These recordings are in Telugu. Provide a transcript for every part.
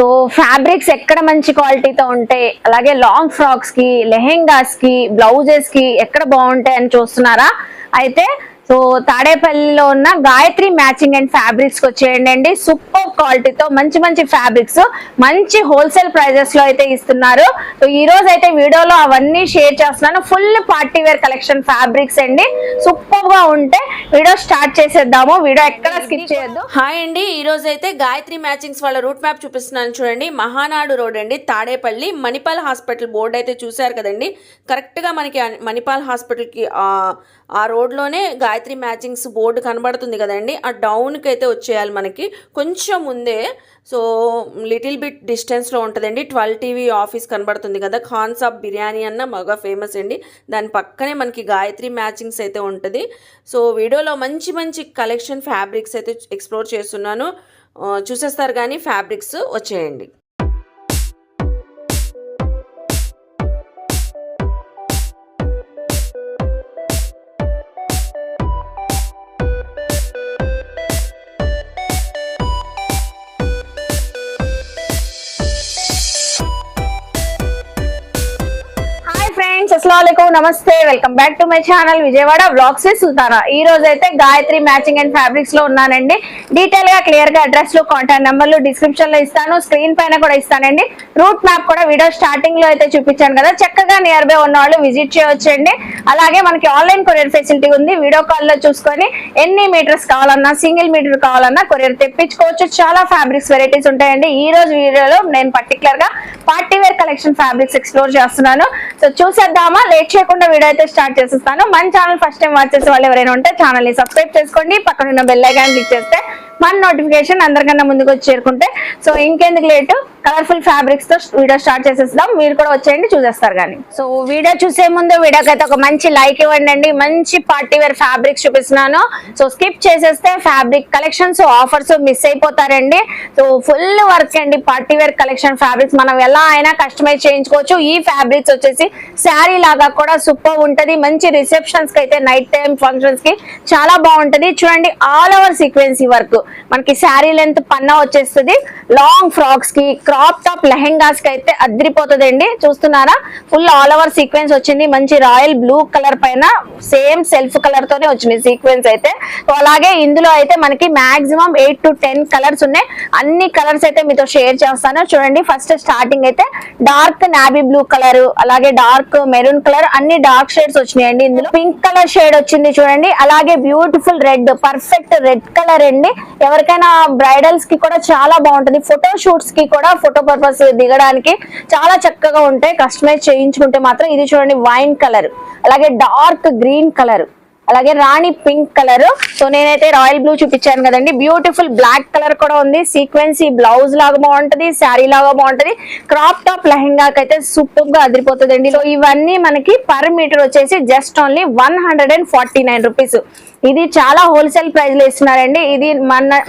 సో ఫ్యాబ్రిక్స్ ఎక్కడ మంచి క్వాలిటీతో ఉంటాయి, అలాగే లాంగ్ ఫ్రాక్స్ కి, లెహెంగాస్ కి, బ్లౌజెస్ కి ఎక్కడ బాగుంటాయి అని చూస్తున్నారా? అయితే సో తాడేపల్లిలో ఉన్న గాయత్రి మ్యాచింగ్ అండ్ ఫ్యాబ్రిక్స్ కి వచ్చేయండి. సూపర్ క్వాలిటీతో మంచి మంచి ఫ్యాబ్రిక్స్ మంచి హోల్సేల్ ప్రైజెస్ లో అయితే ఇస్తున్నారు. సో ఈ రోజు అయితే వీడియోలో అవన్నీ షేర్ చేస్తున్నాను. Full party wear collection fabrics అండి. సూపర్ గా ఉంటే వీడియో స్టార్ట్ చేసేద్దాము. వీడియో ఎక్కడ స్కిప్ చేయొద్దు. హాయ్ అండి, ఈ రోజు అయితే గాయత్రి మ్యాచింగ్స్ వాళ్ళ రూట్ మ్యాప్ చూపిస్తున్నాను చూడండి. మహానాడు రోడ్ అండి, తాడేపల్లి. మణిపాల్ హాస్పిటల్ బోర్డు అయితే చూసారు కదండి. కరెక్ట్గా మనకి మణిపాల్ హాస్పిటల్కి ఆ రోడ్లోనే గాయత్రి మ్యాచింగ్స్ బోర్డు కనబడుతుంది కదండి. ఆ డౌన్కి అయితే వచ్చేయాలి మనకి కొంచెం ముందే. సో లిటిల్ బిట్ డిస్టెన్స్లో ఉంటుందండి. 12 TV ఆఫీస్ కనబడుతుంది కదా. ఖాన్ సాబ్ బిర్యానీ అన్న బాగా ఫేమస్ అండి. దాని పక్కనే మనకి గాయత్రి మ్యాచింగ్స్ అయితే ఉంటుంది. సో వీడియోలో మంచి మంచి కలెక్షన్ ఫ్యాబ్రిక్స్ అయితే ఎక్స్ప్లోర్ చేస్తున్నాను. చూసేస్తారు కానీ ఫ్యాబ్రిక్స్ వచ్చేయండి. అస్సలాముఅలైకుం, నమస్తే, welcome back to my channel Vijayawada vlogs with Sultana. ఈ రోజు అయితే గాయత్రి మ్యాచింగ్ అండ్ ఫ్యాబ్రిక్స్ లో ఉన్నానండి. డీటెయిల్ గా క్లియర్ గా అడ్రస్ లు, కాంటాక్ట్ నెంబర్లు డిస్క్రిప్షన్ లో ఇస్తాను, స్క్రీన్ పైన కూడా ఇస్తానండి. రూట్ మ్యాప్ కూడా వీడియో స్టార్టింగ్ లో అయితే చూపించాను కదా. చక్కగా నియర్ బై ఉన్న వాళ్ళు విజిట్ చేయొచ్చండి. అలాగే మనకి ఆన్లైన్ కొరియర్ ఫెసిలిటీ ఉంది. వీడియో కాల్ లో చూసుకొని ఎన్ని మీటర్స్ కావాలన్నా, సింగిల్ మీటర్ కావాలన్నా కొరియర్ తెప్పించుకోవచ్చు. చాలా ఫ్యాబ్రిక్స్ వెరైటీస్ ఉంటాయండి. ఈ రోజు వీడియోలో నేను పర్టికులర్ గా party wear collection fabrics explore చేస్తున్నాను. సో చూసేద్దామా? లేట్ చేయకుండా వీడియో అయితే స్టార్ట్ చేసేస్తాను. మన ఛానల్ ఫస్ట్ టైం వాచ్ చేసే వాళ్ళు ఎవరైనా ఉంటే ఛానల్ ని సబ్స్క్రైబ్ చేసుకోండి. పక్కన ఉన్న బెల్ ఐకాన్ క్లిక్ చేస్తే మన నోటిఫికేషన్ అందరికన్నా ముందుకు వచ్చి చేరుకుంటే. సో ఇంకెందుకు లేటు, కలర్ఫుల్ ఫ్యాబ్రిక్స్ తో వీడియో స్టార్ట్ చేసేస్తాం. మీరు కూడా వచ్చేయండి, చూసేస్తారు కానీ. సో వీడియో చూసే ముందు వీడియోకి అయితే ఒక మంచి లైక్ ఇవ్వండి. మంచి పార్టీ వేర్ ఫ్యాబ్రిక్స్ చూపిస్తున్నాను. సో స్కిప్ చేసేస్తే ఫ్యాబ్రిక్ కలెక్షన్స్, ఆఫర్స్ మిస్ అయిపోతారండి. సో ఫుల్ వర్క్ అండి పార్టీ వేర్ కలెక్షన్ ఫ్యాబ్రిక్స్. మనం ఎలా అయినా కస్టమైజ్ చేయించుకోవచ్చు. ఈ ఫ్యాబ్రిక్స్ వచ్చేసి శారీ లాగా కూడా సూపర్ ఉంటది. మంచి రిసెప్షన్స్ కి అయితే, నైట్ టైం ఫంక్షన్స్ కి చాలా బాగుంటది. చూడండి, ఆల్ ఓవర్ సీక్వెన్సీ వర్క్ మనకి శారీ లెంత్ పన్నా వచ్చేస్తుంది. లాంగ్ ఫ్రాక్స్ కి, క్రాప్ టాప్ లెహెంగాస్ కి అయితే అద్రిపోతుందండి. చూస్తున్నారా, ఫుల్ ఆల్ ఓవర్ సీక్వెన్స్ వచ్చింది. మంచి రాయల్ బ్లూ కలర్ పైన సేమ్ సెల్ఫ్ కలర్ తోనే వచ్చింది సీక్వెన్స్ అయితే. అలాగే ఇందులో అయితే మనకి మాక్సిమం 8 to 10 కలర్స్ ఉన్నాయి. అన్ని కలర్స్ అయితే మీతో షేర్ చేస్తాను. చూడండి, ఫస్ట్ స్టార్టింగ్ అయితే డార్క్ నావీ బ్లూ కలర్, అలాగే డార్క్ మెరూన్ కలర్, అన్ని డార్క్ షేడ్స్ వచ్చినాయండి. ఇందులో పింక్ కలర్ షేడ్ వచ్చింది చూడండి. అలాగే beautiful red, perfect red colour అండి. ఎవరికైనా బ్రైడల్స్ కి కూడా చాలా బాగుంటుంది. ఫోటో షూట్స్ కి కూడా, ఫోటో పర్పస్ దిగడానికి చాలా చక్కగా ఉంటాయి. కస్టమైజ్ చేయించుకుంటే మాత్రం. ఇది చూడండి, వైన్ కలర్, అలాగే డార్క్ గ్రీన్ కలర్, అలాగే రాణి పింక్ కలర్. సో నేనైతే రాయల్ బ్లూ చూపించాను కదండి. బ్యూటిఫుల్ బ్లాక్ కలర్ కూడా ఉంది. సీక్వెన్సీ బ్లౌజ్ లాగా బాగుంటది, శారీ లాగా బాగుంటది. క్రాప్ టాప్ లెహెంగాకి అయితే సూపర్ గా అదిరిపోతుందండి. సో ఇవన్నీ మనకి పర్ మీటర్ వచ్చేసి జస్ట్ ఓన్లీ 149 రూపీస్. ఇది చాలా హోల్సేల్ ప్రైస్ లో ఇస్తున్నారండి. ఇది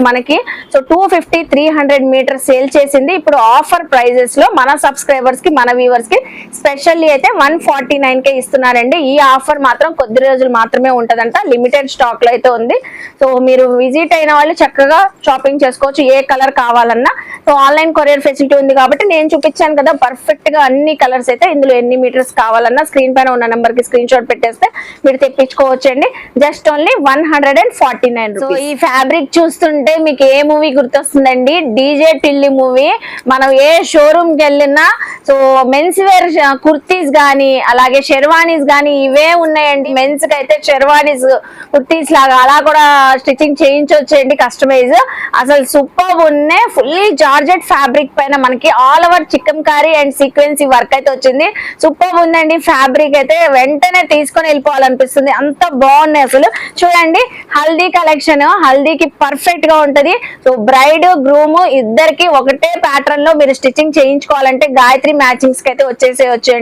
మనకి సో 250-300 మీటర్ సేల్ చేసింది. ఇప్పుడు ఆఫర్ ప్రైజెస్ లో మన సబ్స్క్రైబర్స్ కి, మన వ్యూవర్స్ కి స్పెషల్లీ అయితే 149 ఇస్తున్నారండి. ఈ ఆఫర్ మాత్రం కొద్ది రోజులు మాత్రమే ఉంటదంట, లిమిటెడ్ స్టాక్ లో అయితే ఉంది. సో మీరు విజిట్ అయిన వాళ్ళు చక్కగా షాపింగ్ చేసుకోవచ్చు, ఏ కలర్ కావాలన్నా. సో ఆన్లైన్ కొరియర్ ఫెసిలిటీ ఉంది కాబట్టి నేను చూపించాను కదా, పర్ఫెక్ట్ గా అన్ని కలర్స్ అయితే. ఇందులో ఎన్ని మీటర్స్ కావాలన్నా స్క్రీన్ పైన ఉన్న నెంబర్ కి స్క్రీన్ షాట్ పెట్టేస్తే మీరు తెప్పించుకోవచ్చండి. Just only 149 rupees. సో ఈ ఫ్యాబ్రిక్ చూస్తుంటే మీకు ఏ మూవీ గుర్తొస్తుందండి? DJ Tillu movie. మనం ఏ షోరూమ్ కి వెళ్ళినా సో మెన్స్ వేర్ కుర్తీస్ గానీ, అలాగే షెర్వానీస్ గానీ ఇవే ఉన్నాయండి. మెన్స్ కి అయితే షెర్వానీస్, కుర్తీస్ లాగా అలా కూడా స్టిచ్చింగ్ చేయించవచ్చండి కస్టమైజ్. అసలు సూపర్ ఉన్నాయి. ఫుల్లీ జార్జెట్ ఫ్యాబ్రిక్ పైన మనకి all over chikankari and sequins work అయితే వచ్చింది. సూపర్ ఉందండి ఫ్యాబ్రిక్ అయితే. వెంటనే తీసుకొని వెళ్ళిపోవాలనిపిస్తుంది, అంత బాగున్నాయి అసలు. చూడండి, హల్దీ కలెక్షన్, హల్దీకి పర్ఫెక్ట్ గా ఉంటది. సో బ్రైడ్, గ్రూమ్ ఇద్దరికి ఒకటే ప్యాటర్న్ లో మీరు స్టిచ్చింగ్ చేయించుకోవాలంటే గాయత్రి మ్యాచింగ్స్ కి అయితే వచ్చేసేయచ్చు.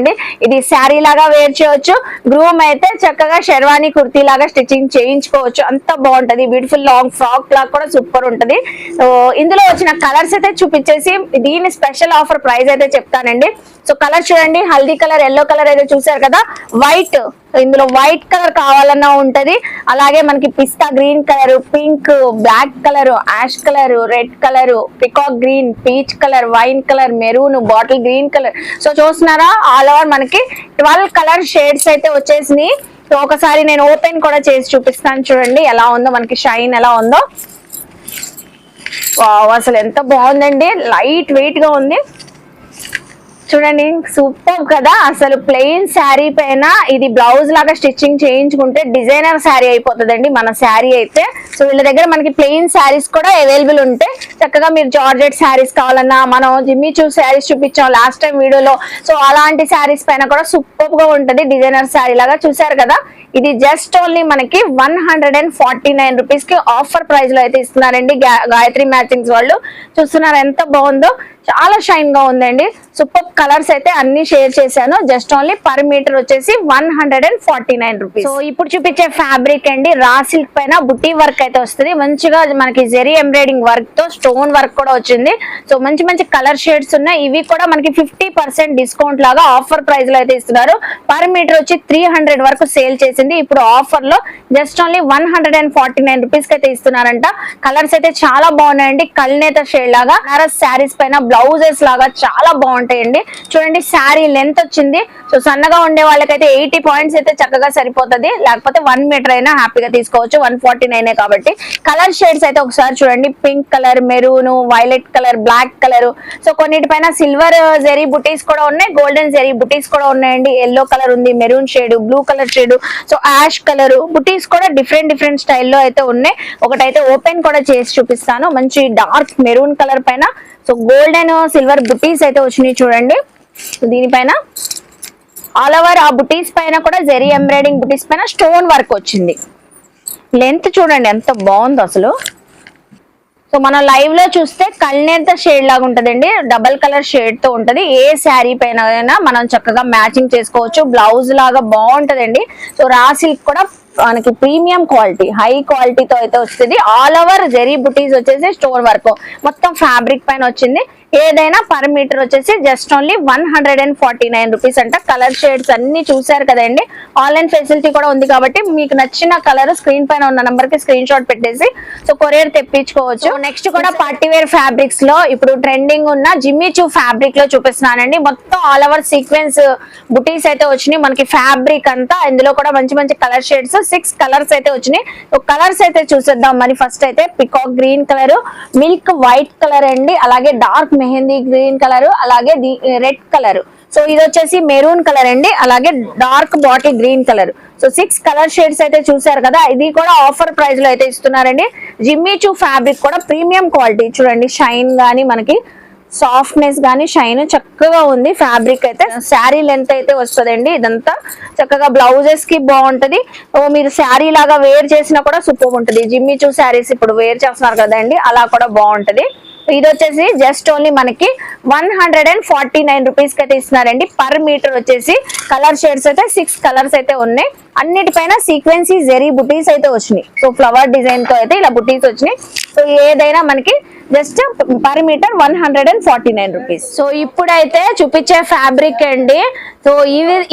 ఇది శారీ లాగా వేర్ చేయొచ్చు. గ్రూమ్ అయితే చక్కగా షెర్వానీ, కుర్తీ లాగా స్టిచ్చింగ్ చేయించుకోవచ్చు. అంత బాగుంటది. బ్యూటిఫుల్ లాంగ్ ఫ్రాక్ లాగా కూడా సూపర్ ఉంటది. సో ఇందులో వచ్చిన కలర్స్ అయితే చూపించేసి దీని స్పెషల్ ఆఫర్ ప్రైస్ అయితే చెప్తానండి. సో కలర్ చూడండి, హల్దీ కలర్, ఎల్లో కలర్ అయితే చూసారు కదా, వైట్, ఇందులో వైట్ కలర్ కావాలన్నా ఉంటది, అలాగే మనకి pista green colour, pink, black colour, ash colour, red colour, peacock green, peach colour, wine colour, maroon, bottle green colour. So చూస్తున్నారా ఆల్ ఓవర్ మనకి 12 కలర్ షేడ్స్ అయితే వచ్చేసినాయి. సో ఒకసారి నేను ఓపెన్ కూడా చేసి చూపిస్తాను, చూడండి ఎలా ఉందో, మనకి షైన్ ఎలా ఉందో. వావ్, అసలు ఎంత బాగుందండి, లైట్ వెయిట్ గా ఉంది చూడండి, సూపర్ కదా. అసలు ప్లెయిన్ శారీ పైన ఇది బ్లౌజ్ లాగా స్టిచ్చింగ్ చేయించుకుంటే డిజైనర్ శారీ అయిపోతుందండి మన శారీ అయితే. సో వీళ్ళ దగ్గర మనకి ప్లెయిన్ శారీస్ కూడా అవైలబుల్ ఉంటాయి. చక్కగా మీరు జార్జెట్ శారీస్ కావాలన్నా, మనం జిమ్మి చూ శారీస్ చూపించాం లాస్ట్ టైం వీడియోలో. సో అలాంటి శారీస్ పైన కూడా సూపర్ గా ఉంటది, డిజైనర్ శారీ లాగా. చూసారు కదా, ఇది జస్ట్ ఓన్లీ మనకి 149 రూపీస్ కి ఆఫర్ ప్రైస్ లో అయితే ఇస్తున్నారండి గాయత్రి మ్యాచింగ్స్ వాళ్ళు. చూస్తున్నారు ఎంత బాగుందో, చాలా షైన్ గా ఉందండి. సూపర్ కలర్స్ అయితే అన్ని షేర్ చేశాను. జస్ట్ ఓన్లీ పర్ మీటర్ వచ్చేసి 149 రూపీస్. సో ఇప్పుడు చూపించే ఫ్యాబ్రిక్ అండి రా సిల్క్ పైన బుట్టి వర్క్ అయితే వస్తుంది. మంచిగా మనకి జెరీ ఎంబ్రాయిడింగ్ వర్క్ తో స్టోన్ వర్క్ కూడా వచ్చింది. సో మంచి మంచి కలర్ షేడ్స్ ఉన్నాయి. ఇవి కూడా మనకి 50% డిస్కౌంట్ లాగా ఆఫర్ ప్రైస్ లో అయితే ఇస్తున్నారు. పర్ మీటర్ వచ్చి 300 వరకు సేల్ చేసింది. ఇప్పుడు ఆఫర్ లో జస్ట్ ఓన్లీ 149 రూపీస్ కి అయితే ఇస్తున్నారంట. కలర్స్ అయితే చాలా బాగున్నాయండి, కల్నేత షేడ్ లాగా. శారీస్ పైన బ్లౌజెస్ లాగా చాలా బాగుంటాయండి. చూడండి శారీ లెంత్ వచ్చింది. సో సన్నగా ఉండే వాళ్ళకైతే 80 పాయింట్స్ అయితే చక్కగా సరిపోతుంది, లేకపోతే 1 మీటర్ అయినా హ్యాపీగా తీసుకోవచ్చు. 149 కాబట్టి. కలర్ షేడ్స్ అయితే ఒకసారి చూడండి, pink colour, maroon, violet colour, black colour. So కొన్నిటిపైన సిల్వర్ జెరీ బుటీస్ కూడా ఉన్నాయి, గోల్డెన్ జెరీ బుటీస్ కూడా ఉన్నాయండి. ఎల్లో కలర్ ఉంది, maroon shade, blue colour shade, so ash colour butis కూడా డిఫరెంట్ స్టైల్లో అయితే ఉన్నాయి. ఒకటైతే ఓపెన్ కూడా చేసి చూపిస్తాను. మంచి డార్క్ మెరూన్ కలర్ పైన సో గోల్డెన్ సిల్వర్ బుటీస్ అయితే వచ్చినాయి చూడండి. దీనిపైన ఆల్ ఓవర్ ఆ బుటీస్ పైన కూడా జెరీ ఎంబ్రాయిడింగ్ బుటీస్ పైన స్టోన్ వర్క్ వచ్చింది. లెంత్ చూడండి ఎంత బాగుందో అసలు. సో మనం లైవ్ లో చూస్తే కల్నేత షేడ్ లాగా ఉంటదండి, డబల్ కలర్ షేడ్ తో ఉంటది. ఏ శారీ పైన మనం చక్కగా మ్యాచింగ్ చేసుకోవచ్చు. బ్లౌజ్ లాగా బాగుంటదండి. సో రా సిల్క్ కూడా మనకి ప్రీమియం క్వాలిటీ, హై క్వాలిటీతో అయితే వస్తుంది. ఆల్ ఓవర్ జెరీ బుటీస్ వచ్చేసి స్టోన్ వర్క్ మొత్తం ఫ్యాబ్రిక్ పైన వచ్చింది. ఏదైనా పర్ మీటర్ వచ్చేసి జస్ట్ ఓన్లీ 149 రూపీస్ అంట. కలర్ షేడ్స్ అన్ని చూసారు కదండి. ఆన్లైన్ ఫెసిలిటీ కూడా ఉంది కాబట్టి మీకు నచ్చిన కలర్ స్క్రీన్ పైన ఉన్న నంబర్ కి స్క్రీన్ షాట్ పెట్టేసి సో కొరియర్ తెప్పించుకోవచ్చు. నెక్స్ట్ కూడా పార్టీ వేర్ ఫ్యాబ్రిక్స్ లో ఇప్పుడు ట్రెండింగ్ ఉన్న జిమ్మి చూ ఫ్యాబ్రిక్ లో చూపిస్తున్నానండి. మొత్తం ఆల్ ఓవర్ సీక్వెన్స్ బుటీస్ అయితే వచ్చినాయి మనకి ఫ్యాబ్రిక్ అంతా. ఇందులో కూడా మంచి మంచి కలర్ షేడ్స్ 6 కలర్స్ అయితే వచ్చినాయి. కలర్స్ అయితే చూసేద్దాం. మరి ఫస్ట్ అయితే peacock green colour, milk white colour అండి, అలాగే డార్క్ మెహందీ గ్రీన్ కలర్, అలాగే రెడ్ కలర్. సో ఇది వచ్చేసి మెరూన్ కలర్ అండి, అలాగే dark bottle green colour. So 6 colour shades అయితే చూసారు కదా. ఇది కూడా ఆఫర్ ప్రైస్ లో అయితే ఇస్తున్నారండి. జిమ్మి చూ ఫ్యాబ్రిక్ కూడా ప్రీమియం క్వాలిటీ చూడండి, షైన్ గానీ మనకి సాఫ్ట్నెస్ గానీ షైన్ చక్కగా ఉంది. ఫ్యాబ్రిక్ అయితే శారీ లెంత్ అయితే వస్తుందండి. ఇదంతా చక్కగా బ్లౌజెస్ కి బాగుంటది. మీరు శారీ లాగా వేర్ చేసినా కూడా సూపర్ ఉంటది. జిమ్మి చూ శారీస్ ఇప్పుడు వేర్ చేస్తున్నారు కదండి, అలా కూడా బాగుంటది. ఇది వచ్చేసి జస్ట్ ఓన్లీ మనకి 149 రూపీస్ కి అయితే ఇస్తున్నారండి. పర్ మీటర్ వచ్చేసి కలర్ షేడ్స్ అయితే 6 కలర్స్ అయితే ఉన్నాయి. అన్నిటిపైన సీక్వెన్సీ జెరీ బుటీస్ అయితే వచ్చినాయి. సో ఫ్లవర్ డిజైన్ తో అయితే ఇలా బుటీస్ వచ్చినాయి. సో ఏదైనా మనకి just per metre 149 rupees. So ఇప్పుడైతే చూపించే ఫ్యాబ్రిక్ అండి. సో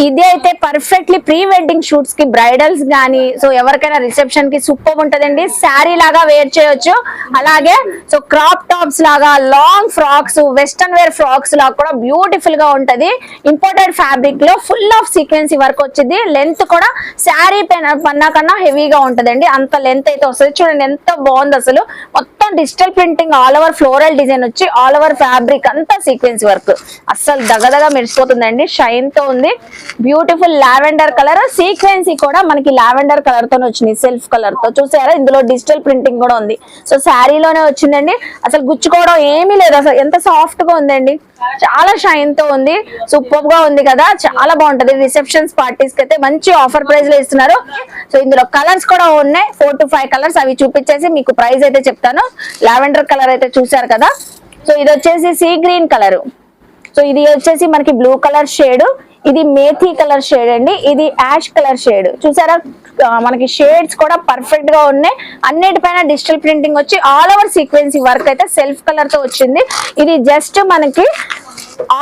ఇది అయితే పర్ఫెక్ట్లీ ప్రీ వెడ్డింగ్ షూట్స్ కి, బ్రైడల్స్ గానీ, సో ఎవరికైనా రిసెప్షన్ కి సూపర్ ఉంటదండి. శారీ లాగా వేర్ చేయొచ్చు. అలాగే సో క్రాప్ టాప్స్ లాగా, long frocks, western wear frocks లాగా కూడా బ్యూటిఫుల్ గా ఉంటది. ఇంపోర్టెడ్ ఫ్యాబ్రిక్ లో ఫుల్ ఆఫ్ సీక్వెన్సీ వర్క్ వచ్చింది. లెంత్ కూడా శారీ పన్నా కన్నా హెవీగా ఉంటదండి, అంత లెంత్ అయితే వస్తుంది. చూడండి ఎంత బాగుంది అసలు. మొత్తం digital printing, all over floral design వచ్చి ఆల్ ఓవర్ ఫ్యాబ్రిక్ అంతా సీక్వెన్స్ వర్క్. అస్సలు దగదగా మెరిసిపోతుందండి, షైన్ తో ఉంది. బ్యూటిఫుల్ లావెండర్ కలర్, సీక్వెన్సీ కూడా మనకి లావెండర్ కలర్ తోనే వచ్చింది, సెల్ఫ్ కలర్ తో. చూసారా ఇందులో డిజిటల్ ప్రింటింగ్ కూడా ఉంది. సో శారీలోనే వచ్చిందండి. అసలు గుచ్చుకోవడం ఏమీ లేదు, అసలు ఎంత సాఫ్ట్ గా ఉందండి, చాలా షైన్ తో ఉంది. సూపర్ గా ఉంది కదా, చాలా బాగుంటది. రిసెప్షన్స్ పార్టీస్ కి అయితే మంచి ఆఫర్ ప్రైస్ లో ఇస్తున్నారు. సో ఇందులో కలర్స్ కూడా ఉన్నాయి, 4 to 5 కలర్స్. అవి చూపించేసి మీకు ప్రైస్ అయితే చెప్తాను. లావెండర్ కలర్ అయితే చూసారు కదా. సో ఇది వచ్చేసి సీ గ్రీన్ కలర్. సో ఇది వచ్చేసి మనకి బ్లూ కలర్ షేడ్, ఇది మేథీ కలర్ షేడ్ అండి, ఇది యాష్ కలర్ షేడ్. చూసారా మనకి షేడ్స్ కూడా పర్ఫెక్ట్ గా ఉన్నాయి. అన్నిటిపైన డిజిటల్ ప్రింటింగ్ వచ్చి ఆల్ ఓవర్ సీక్వెన్సీ వర్క్ అయితే సెల్ఫ్ కలర్ తో వచ్చింది. ఇది జస్ట్ మనకి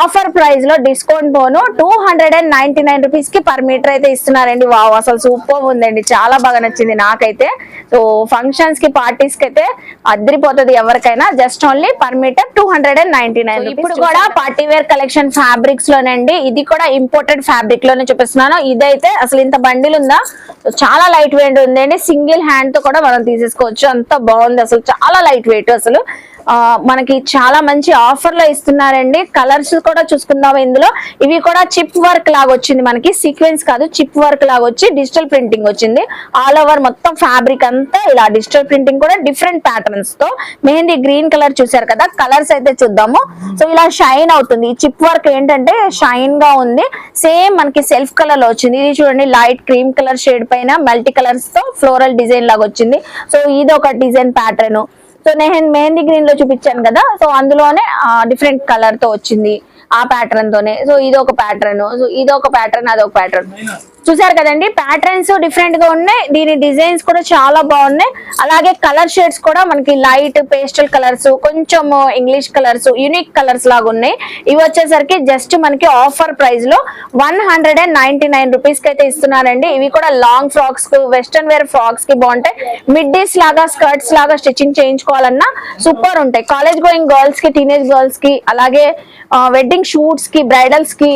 ఆఫర్ ప్రైస్ లో డిస్కౌంట్ బోను 299 రూపీస్ కి పర్ మీటర్ అయితే ఇస్తున్నారండి. వావ్, అసలు సూపర్ ఉందండి, చాలా బాగా నచ్చింది నాకైతే. సో ఫంక్షన్స్ కి పార్టీస్ కి అయితే అద్దరిపోతుంది ఎవరికైనా. Just only per metre 299. ఇప్పుడు కూడా పార్టీ వేర్ కలెక్షన్ ఫ్యాబ్రిక్స్ లోనండి. ఇది కూడా ఇంపోర్టెడ్ ఫ్యాబ్రిక్ లోనే చూపిస్తున్నాను. ఇదైతే అసలు ఇంత బండిల్ ఉందా, చాలా లైట్ వెయిట్ ఉందండి. సింగిల్ హ్యాండ్ తో కూడా మనం తీసేసుకోవచ్చు, అంత బాగుంది అసలు, చాలా లైట్ వెయిట్ అసలు. మనకి చాలా మంచి ఆఫర్ లో ఇస్తున్నారండి. కలర్స్ కూడా చూసుకుందాం ఇందులో. ఇవి కూడా చిప్ వర్క్ లాగా వచ్చింది, మనకి సీక్వెన్స్ కాదు, చిప్ వర్క్ లాగా వచ్చి డిజిటల్ ప్రింటింగ్ వచ్చింది. ఆల్ ఓవర్ మొత్తం ఫ్యాబ్రిక్ అంతా ఇలా డిజిటల్ ప్రింటింగ్ కూడా డిఫరెంట్ ప్యాటర్న్స్ తో. మెహందీ గ్రీన్ కలర్ చూసారు కదా, కలర్స్ అయితే చూద్దాము. సో ఇలా షైన్ అవుతుంది. ఈ చిప్ వర్క్ ఏంటంటే షైన్ గా ఉంది, సేమ్ మనకి సెల్ఫ్ కలర్ లో వచ్చింది. ఇది చూడండి, లైట్ క్రీమ్ కలర్ షేడ్ పైన మల్టీ కలర్స్ తో ఫ్లోరల్ డిజైన్ లాగా వచ్చింది. సో ఇది ఒక డిజైన్ ప్యాటర్న్. సో నేను మెహందీ గ్రీన్ లో చూపించాను కదా, సో అందులోనే డిఫరెంట్ కలర్ తో వచ్చింది ఆ ప్యాటర్న్ తోనే. సో ఇది ఒక ప్యాటర్న్, సో ఇది ఒక ప్యాటర్న్, అదొక ప్యాటర్న్. చూసారు కదండి, ప్యాటర్న్స్ డిఫరెంట్ గా ఉన్నాయి, దీని డిజైన్స్ కూడా చాలా బాగున్నాయి. అలాగే కలర్ షేడ్స్ కూడా మనకి లైట్ పేస్టల్ కలర్స్, కొంచెం ఇంగ్లీష్ కలర్స్, యూనిక్ కలర్స్ లాగా ఉన్నాయి. ఇవి వచ్చేసరికి జస్ట్ మనకి ఆఫర్ ప్రైస్ లో 199 రూపీస్ కి అయితే ఇస్తున్నారండి. ఇవి కూడా లాంగ్ ఫ్రాక్స్ కు, వెస్టర్న్ వేర్ ఫ్రాక్స్ కి బాగుంటాయి. మిడ్డీస్ లాగా, స్కర్ట్స్ లాగా స్టిచ్చింగ్ చేయించుకోవాలన్నా సూపర్ ఉంటాయి. కాలేజ్ గోయింగ్ గర్ల్స్ కి, టీనేజ్ గర్ల్స్ కి, అలాగే వెడ్డింగ్ షూట్స్ కి, బ్రైడల్స్ కి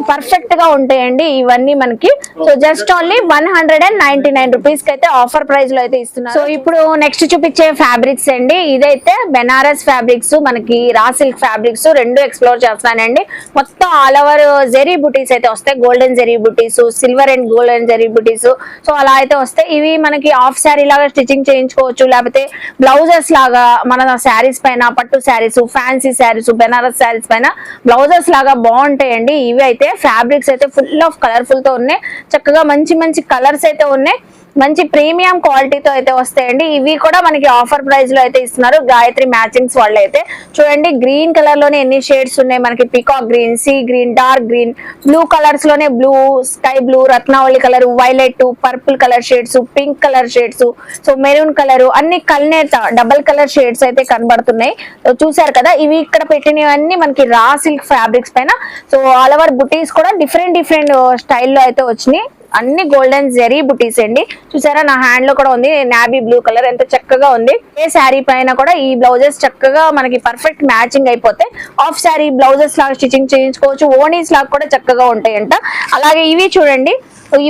పర్ఫెక్ట్ గా ఉంటాయండి ఇవన్నీ మనకి. సో జస్ట్ ఓన్లీ 199 రూపీస్ కి అయితే ఆఫర్ ప్రైస్ లో అయితే ఇస్తున్నారు. సో ఇప్పుడు నెక్స్ట్ చూపించే ఫ్యాబ్రిక్స్ అండి. ఇదైతే బెనారస్ ఫ్యాబ్రిక్స్, మనకి రా సిల్క్ ఫ్యాబ్రిక్స్ రెండు ఎక్స్ప్లోర్ చేస్తానండి. మొత్తం ఆల్ ఓవర్ జెరీ బుటీస్ అయితే వస్తాయి, golden zari buttis, silver and golden zari buttis. So అలా అయితే వస్తాయి. ఇవి మనకి హాఫ్ శారీ లాగా స్టిచ్చింగ్ చేయించుకోవచ్చు, లేకపోతే బ్లౌజెస్ లాగా మన శారీస్ పైన, పట్టు శారీస్, ఫ్యాన్సీ శారీస్, బెనారస్ శారీస్ పైన బ్లౌజెస్ లాగా బాగుంటాయండి. ఇవి అయితే ఫ్యాబ్రిక్స్ అయితే ఫుల్ ఆఫ్ కలర్ఫుల్ తో ఉన్నాయి, చక్కగా మంచి మంచి కలర్స్ అయితే ఉన్నాయి, మంచి ప్రీమియం క్వాలిటీతో అయితే వస్తాయండి. ఇవి కూడా మనకి ఆఫర్ ప్రైస్ లో అయితే ఇస్తున్నారు గాయత్రి మ్యాచింగ్స్ వాళ్ళు అయితే. చూడండి, గ్రీన్ కలర్ లోనే ఎన్ని షేడ్స్ ఉన్నాయి మనకి, peacock green, sea green, dark green, blue colours లోనే బ్లూ, స్కై బ్లూ, రత్నావళి colour, violet, purple colour shades, pink colour shades, so maroon colour, అన్ని కల్నేత డబల్ కలర్ షేడ్స్ అయితే కనబడుతున్నాయి. చూసారు కదా, ఇవి ఇక్కడ పెట్టినవన్నీ మనకి రా సిల్క్ ఫ్యాబ్రిక్స్ పైన. సో ఆల్ ఓవర్ బుటీస్ కూడా డిఫరెంట్ డిఫరెంట్ స్టైల్లో అయితే వచ్చినాయి. అన్ని గోల్డెన్ జెరీ బుటీస్ అండి. చూసారా, నా హ్యాండ్ లో కూడా ఉంది నాబీ బ్లూ కలర్, ఎంత చక్కగా ఉంది. ఏ శారీ పైన కూడా ఈ బ్లౌజెస్ చక్కగా మనకి పర్ఫెక్ట్ మ్యాచింగ్ అయిపోతాయి. ఆఫ్ శారీ బ్లౌజెస్ లాగా స్టిచ్చింగ్ చేయించుకోవచ్చు, ఓనీస్ లాగా కూడా చక్కగా ఉంటాయంట. అలాగే ఇవి చూడండి,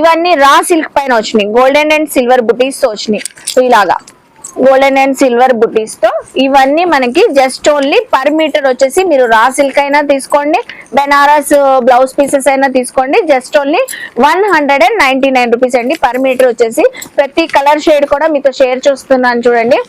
ఇవన్నీ రా సిల్క్ పైన వచ్చినాయి, గోల్డెన్ అండ్ సిల్వర్ బుటీస్ తో వచ్చినాయి. సో ఇలాగా గోల్డెన్ అండ్ సిల్వర్ బుటీస్ తో ఇవన్నీ మనకి జస్ట్ ఓన్లీ పర్ మీటర్ వచ్చేసి, మీరు రా సిల్క్ అయినా తీసుకోండి, బెనారస్ బ్లౌజ్ పీసెస్ అయినా తీసుకోండి, జస్ట్ ఓన్లీ 199 రూపీస్ అండి పర్ మీటర్ వచ్చేసి. ప్రతి కలర్ షేడ్ కూడా మీకు షేర్ చేస్తున్నాను చూడండి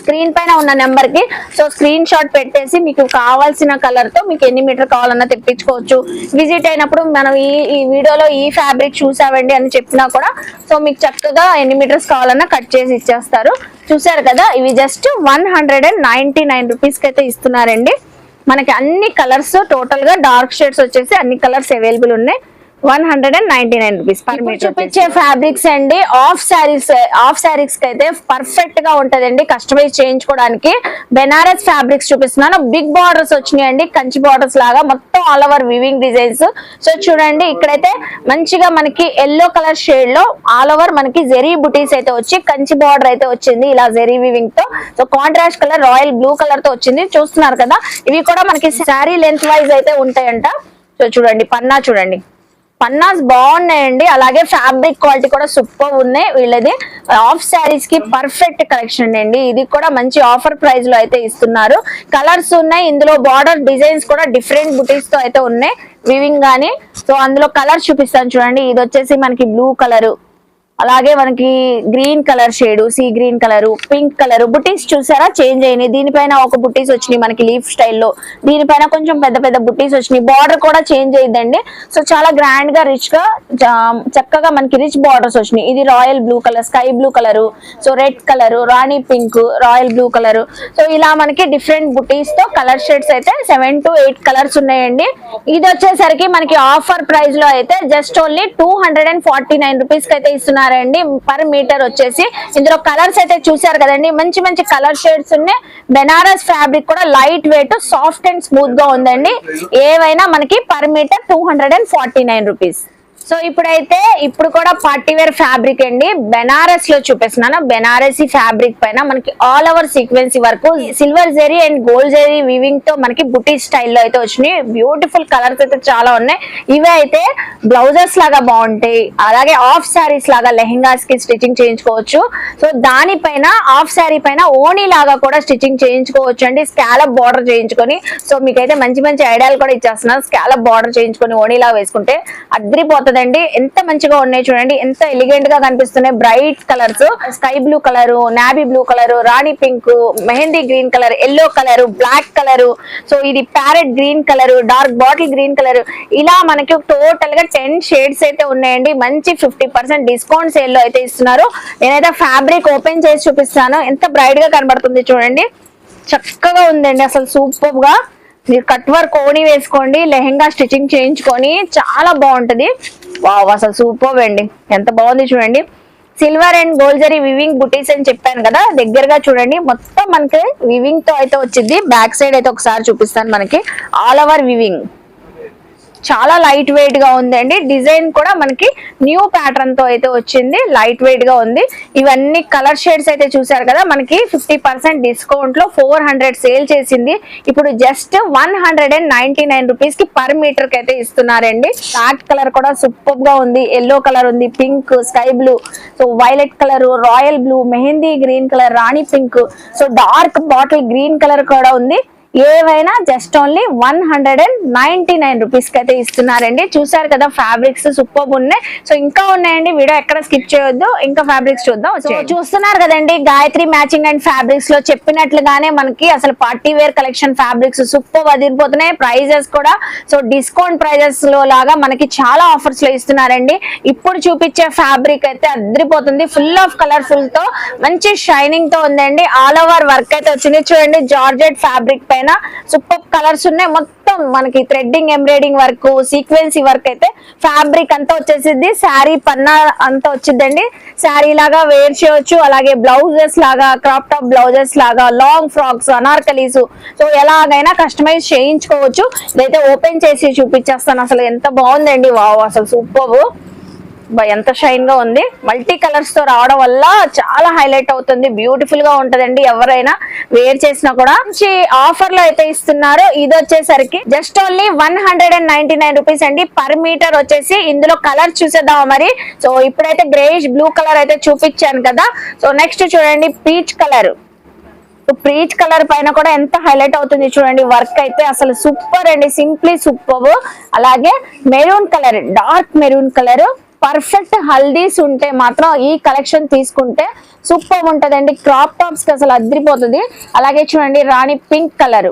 స్క్రీన్ పైన ఉన్న నెంబర్ కి. సో స్క్రీన్ షాట్ పెట్టేసి మీకు కావాల్సిన కలర్ తో మీకు ఎన్ని మీటర్ కావాలన్నా తెప్పించుకోవచ్చు. విజిట్ అయినప్పుడు మనం ఈ వీడియోలో ఈ ఫ్యాబ్రిక్ చూసామండి అని చెప్పినా కూడా సో మీకు చక్కగా ఎన్ని మీటర్స్ కావాలన్నా కట్ చేసి ఇచ్చేస్తారు. చూసారు కదా, ఇవి జస్ట్ 199 రూపీస్ కి అయితే ఇస్తున్నారండి. మనకి అన్ని కలర్స్ టోటల్ గా డార్క్ షేడ్స్ వచ్చేసి అన్ని కలర్స్ అవైలబుల్ ఉన్నాయి. 199 రూపీస్ పర్ మీటర్. చూపించే ఫ్యాబ్రిక్స్ అండి ఆఫ్ శారీస్ కి అయితే పర్ఫెక్ట్ గా ఉంటదండి కస్టమైజ్ చేయించుకోవడానికి. బెనారస్ ఫ్యాబ్రిక్స్ చూపిస్తున్నాను, బిగ్ బార్డర్స్ వచ్చినాయి అండి, కంచి బార్డర్స్ లాగా మొత్తం all over weaving designs. So చూడండి, ఇక్కడైతే మంచిగా మనకి ఎల్లో కలర్ షేడ్ లో ఆల్ ఓవర్ మనకి జెరీ బుటీస్ అయితే వచ్చి కంచి బార్డర్ అయితే వచ్చింది ఇలా జెరీ వివింగ్ తో. So contrast colour royal blue colour తో వచ్చింది. చూస్తున్నారు కదా, ఇవి కూడా మనకి శారీ లెంత్ వైజ్ అయితే ఉంటాయంట. సో చూడండి, పన్నా చూడండి, పన్నాస్ బాగున్నాయండి. అలాగే ఫ్యాబ్రిక్ క్వాలిటీ కూడా సూపర్ ఉన్నాయి వీళ్ళది. ఆఫ్ శారీస్ కి పర్ఫెక్ట్ కలెక్షన్ అండి. ఇది కూడా మంచి ఆఫర్ ప్రైస్ లో అయితే ఇస్తున్నారు. కలర్స్ ఉన్నాయి ఇందులో, బార్డర్ డిజైన్స్ కూడా డిఫరెంట్ బుటీస్ తో అయితే ఉన్నాయి వివింగ్ గానీ. సో అందులో కలర్స్ చూపిస్తాను చూడండి. ఇది వచ్చేసి మనకి బ్లూ కలర్, అలాగే మనకి green colour shade, sea green colour, pink colour. బుటీస్ చూసారా చేంజ్ అయినాయి. దీనిపైన ఒక బుటీస్ వచ్చినాయి మనకి లీఫ్ స్టైల్లో, దీనిపైన కొంచెం పెద్ద పెద్ద బుటీస్ వచ్చినాయి. బార్డర్ కూడా చేంజ్ అయ్యిందండి. సో చాలా గ్రాండ్ గా రిచ్ గా చక్కగా మనకి రిచ్ బార్డర్స్ వచ్చినాయి. ఇది royal blue colour, sky blue colour, so red colour, rani pink, royal blue colour. So ఇలా మనకి డిఫరెంట్ బుటీస్ తో కలర్ షేడ్స్ అయితే 7 to 8 కలర్స్ ఉన్నాయండి. ఇది వచ్చేసరికి మనకి ఆఫర్ ప్రైస్ లో అయితే జస్ట్ ఓన్లీ 249 రూపీస్ కి అయితే ఇస్తున్నారు. ఇస్తున్నారండి పర్ మీటర్ వచ్చేసి. ఇందులో కలర్స్ అయితే చూసారు కదండి, మంచి మంచి కలర్ షేడ్స్ ఉన్నాయి. బెనారస్ ఫ్యాబ్రిక్ కూడా light weight, soft and smooth గా ఉందండి. ఏవైనా మనకి పర్ మీటర్ 249 రూపీస్. సో ఇప్పుడు కూడా పార్టీ వేర్ ఫ్యాబ్రిక్ అండి, బెనారస్ లో చూపిస్తున్నాను. బెనారసీ ఫ్యాబ్రిక్ పైన మనకి ఆల్ ఓవర్ సీక్వెన్సీ వరకు silver zari and gold zari weaving తో మనకి బుటీ స్టైల్లో అయితే వచ్చినాయి. బ్యూటిఫుల్ కలర్స్ అయితే చాలా ఉన్నాయి. ఇవి అయితే బ్లౌజెస్ లాగా బాగుంటాయి, అలాగే ఆఫ్ శారీస్ లాగా లెహెంగాస్ కి స్టిచ్చింగ్ చేయించుకోవచ్చు. సో దానిపైన ఆఫ్ శారీ పైన ఓణి లాగా కూడా స్టిచ్చింగ్ చేయించుకోవచ్చు అండి, స్కాలప్ బార్డర్ చేయించుకొని. సో మీకైతే మంచి మంచి ఐడియాలు కూడా ఇచ్చేస్తున్నారు. స్కాలప్ బార్డర్ చేయించుకొని ఓణి లాగా వేసుకుంటే అద్రిపోతుంది. ఎంత మంచిగా ఉన్నాయి చూడండి, ఎంత ఎలిగెంట్ గా కనిపిస్తున్నాయి. Bright colours, sky blue colour, navy blue colour, rani pink, mehndi green colour, yellow colour, black colour, so ఇది parrot green colour, dark bottle green colour, ఇలా మనకి టోటల్ గా 10 షేడ్స్ అయితే ఉన్నాయండి. మంచి 50% డిస్కౌంట్ సేల్ లో అయితే ఇస్తున్నారు. నేనైతే ఫ్యాబ్రిక్ ఓపెన్ చేసి చూపిస్తాను. ఎంత బ్రైట్ గా కనబడుతుంది చూడండి, చక్కగా ఉందండి అసలు సూపర్ గా. మీరు కట్ వర్క్ ఓణి వేసుకోండి, లెహెంగా స్టిచ్చింగ్ చేయించుకొని చాలా బాగుంటది. వావ్ అసలు సూపర్ అండి, ఎంత బాగుంది చూడండి. Silver and gold zari weaving బుటీస్ అని చెప్పాను కదా, దగ్గరగా చూడండి. మొత్తం మనకి వివింగ్ తో అయితే వచ్చింది. బ్యాక్ సైడ్ అయితే ఒకసారి చూపిస్తాను. మనకి ఆల్ ఓవర్ వివింగ్, చాలా లైట్ వెయిట్ గా ఉందండి. డిజైన్ కూడా మనకి న్యూ ప్యాటర్న్ తో అయితే వచ్చింది, లైట్ వెయిట్ గా ఉంది. ఇవన్నీ కలర్ షేడ్స్ అయితే చూసారు కదా, మనకి 50% డిస్కౌంట్ లో 400 సేల్ చేసింది. ఇప్పుడు జస్ట్ 199 రూపీస్ కి పర్ మీటర్ కి అయితే ఇస్తున్నారండి. బ్లాక్ కలర్ కూడా సూపర్ గా ఉంది, ఎల్లో కలర్ ఉంది, pink, sky blue, so violet colour, royal blue, mehndi green colour, rani pink, so dark bottle green colour కూడా ఉంది. ఏవైనా జస్ట్ ఓన్లీ 199 రూపీస్ కి అయితే ఇస్తున్నారండి. చూసారు కదా ఫ్యాబ్రిక్స్ సూపర్ ఉన్నాయి. సో ఇంకా ఉన్నాయండి, వీడియో ఎక్కడ స్కిప్ చేయొద్దు. ఇంకా ఫ్యాబ్రిక్స్ చూద్దాం. సో చూస్తున్నారు కదండి, గాయత్రి మ్యాచింగ్ అండ్ ఫ్యాబ్రిక్స్ లో చెప్పినట్లుగానే మనకి అసలు party wear collection fabrics super అదిరిపోతున్నాయి. ప్రైజెస్ కూడా సో డిస్కౌంట్ ప్రైజెస్ లో లాగా మనకి చాలా ఆఫర్స్ లో ఇస్తున్నారండి. ఇప్పుడు చూపించే ఫ్యాబ్రిక్ అయితే అదిరిపోతుంది, ఫుల్ ఆఫ్ కలర్ఫుల్ తో మంచి షైనింగ్ తో ఉందండి. ఆల్ ఓవర్ వర్క్ అయితే వచ్చింది చూడండి, జార్జెట్ ఫ్యాబ్రిక్ పైన సూపర్ కలర్స్ ఉన్నాయి. మొత్తం మనకి థ్రెడ్డింగ్, ఎంబ్రాయిడింగ్ వర్క్, సీక్వెన్సీ వర్క్ అయితే ఫ్యాబ్రిక్ అంతా వచ్చేసింది. శారీ పన్నా అంతా వచ్చిందండి. శారీ లాగా వేర్ చేయొచ్చు, అలాగే బ్లౌజెస్ లాగా, క్రాప్ టాప్ బ్లౌజెస్ లాగా, లాంగ్ ఫ్రాక్స్, అనార్కలీస్, సో ఎలాగైనా కస్టమైజ్ చేయించుకోవచ్చు. ఇదైతే ఓపెన్ చేసి చూపించేస్తాను. అసలు ఎంత బాగుందండి, వావ్ అసలు సూపర్, ఎంత షైన్ గా ఉంది. మల్టీ కలర్స్ తో రావడం వల్ల చాలా హైలైట్ అవుతుంది, బ్యూటిఫుల్ గా ఉంటదండి. ఎవరైనా వేర్ చేసినా కూడా మంచి ఆఫర్ లో అయితే ఇస్తున్నారు. ఇది వచ్చేసరికి జస్ట్ ఓన్లీ 199 రూపీస్ అండి పర్ మీటర్ వచ్చేసి. ఇందులో కలర్ చూసేద్దాం మరి. సో ఇప్పుడైతే గ్రేయిష్ బ్లూ కలర్ అయితే చూపించాను కదా. సో నెక్స్ట్ చూడండి పీచ్ కలర్. పీచ్ కలర్ పైన కూడా ఎంత హైలైట్ అవుతుంది చూడండి, వర్క్ అయితే అసలు సూపర్ అండి, సింప్లీ సూపర్. అలాగే maroon colour, dark maroon colour, perfect haldis ఉంటే మాత్రం ఈ కలెక్షన్ తీసుకుంటే సూపర్ ఉంటదండి. క్రాప్ టాప్స్ కి అసలు అదిరిపోతుంది. అలాగే చూడండి rani pink colour.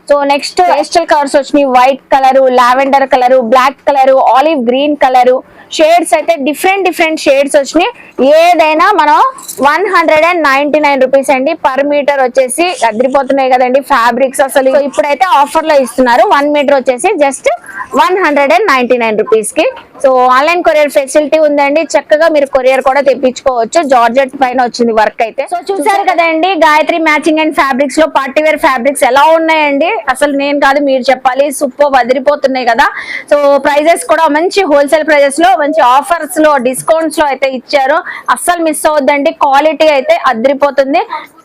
So next pastel colours వచ్చినాయి, white colour, lavender colour, black colour, olive green colour, shades అయితే డిఫరెంట్ షేడ్స్ వచ్చినాయి. ఏదైనా మనం 199 రూపీస్ అండి పర్ మీటర్ వచ్చేసి. అదిరిపోతున్నాయి కదండి ఫ్యాబ్రిక్స్ అసలు. ఇప్పుడైతే ఆఫర్ లో ఇస్తున్నారు. 1 మీటర్ వచ్చేసి జస్ట్ 199 రూపీస్ కి. సో ఆన్లైన్ కొరియర్ ఫెసిలిటీ ఉందండి, చక్కగా మీరు కొరియర్ కూడా తెప్పించుకోవచ్చు. జార్జెట్ పైన వచ్చింది వర్క్ అయితే. సో చూసారు కదండి గాయత్రి మ్యాచింగ్ అండ్ ఫ్యాబ్రిక్స్ లో పార్టీ వేర్ ఫ్యాబ్రిక్స్ ఎలా ఉన్నాయండి. అసలు నేను కాదు మీరు చెప్పాలి, సూపర్ అదిరిపోతున్నాయి కదా. సో ప్రైజెస్ కూడా మంచి హోల్సేల్ ప్రైజెస్ లో, మంచి ఆఫర్స్ లో, డిస్కౌంట్స్ లో అయితే ఇచ్చారు. అస్సలు మిస్ అవద్దండి, క్వాలిటీ అయితే అదిరిపోతుంది.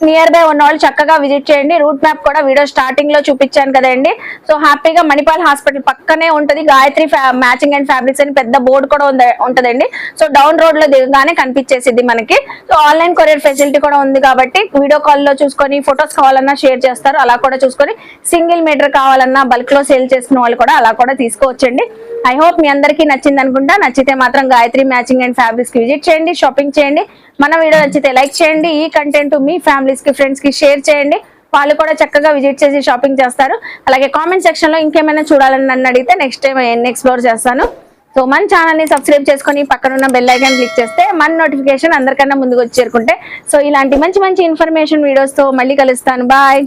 నియర్ బై ఉన్న వాళ్ళు చక్కగా విజిట్ చేయండి. రూట్ మ్యాప్ కూడా వీడియో స్టార్టింగ్ లో చూపించాను కదండి. సో హ్యాపీగా మణిపాల్ హాస్పిటల్ పక్కనే ఉంటది గాయత్రి మ్యాచింగ్ అండ్ ఫ్యాబ్రిక్స్ అని పెద్ద బోర్డు కూడా ఉంటదండి. సో డౌన్ రోడ్ లో దిగగానే కనిపించేసింది మనకి. సో ఆన్లైన్ కొరియర్ ఫెసిలిటీ కూడా ఉంది కాబట్టి వీడియో కాల్ లో చూసుకొని, ఫొటోస్ కావాలన్నా షేర్ చేస్తారు, అలా కూడా చూసుకొని, సింగిల్ మీటర్ కావాలన్నా బల్క్ లో సేల్ చేసుకున్న వాళ్ళు కూడా అలా కూడా తీసుకోవచ్చండి. ఐ హోప్ మీ అందరికీ నచ్చింది అనుకుంటా. నచ్చితే మాత్రం గాయత్రి మ్యాచింగ్ అండ్ ఫ్యాబ్రిక్స్ కి విజిట్ చేయండి, షాపింగ్ చేయండి. మన వీడియో నచ్చితే లైక్ చేయండి. ఈ కంటెంట్ మీ ఫ్యామిలీస్ కి, ఫ్రెండ్స్ కి షేర్ చేయండి. వాళ్ళు కూడా చక్కగా విజిట్ చేసి షాపింగ్ చేస్తారు. అలాగే కామెంట్ సెక్షన్ లో ఇంకేమైనా చూడాలని నన్ను అడిగితే నెక్స్ట్ టైం ఎక్స్ప్లోర్ చేస్తాను. సో మన ఛానల్ ని సబ్స్క్రైబ్ చేసుకొని పక్కనున్న బెల్ ఐకాన్ క్లిక్ చేస్తే మన నోటిఫికేషన్ అందరికన్నా ముందుకు వచ్చి చేరుకుంటే. సో ఇలాంటి మంచి ఇన్ఫర్మేషన్ వీడియోస్ తో మళ్ళీ కలుస్తాను. బాయ్.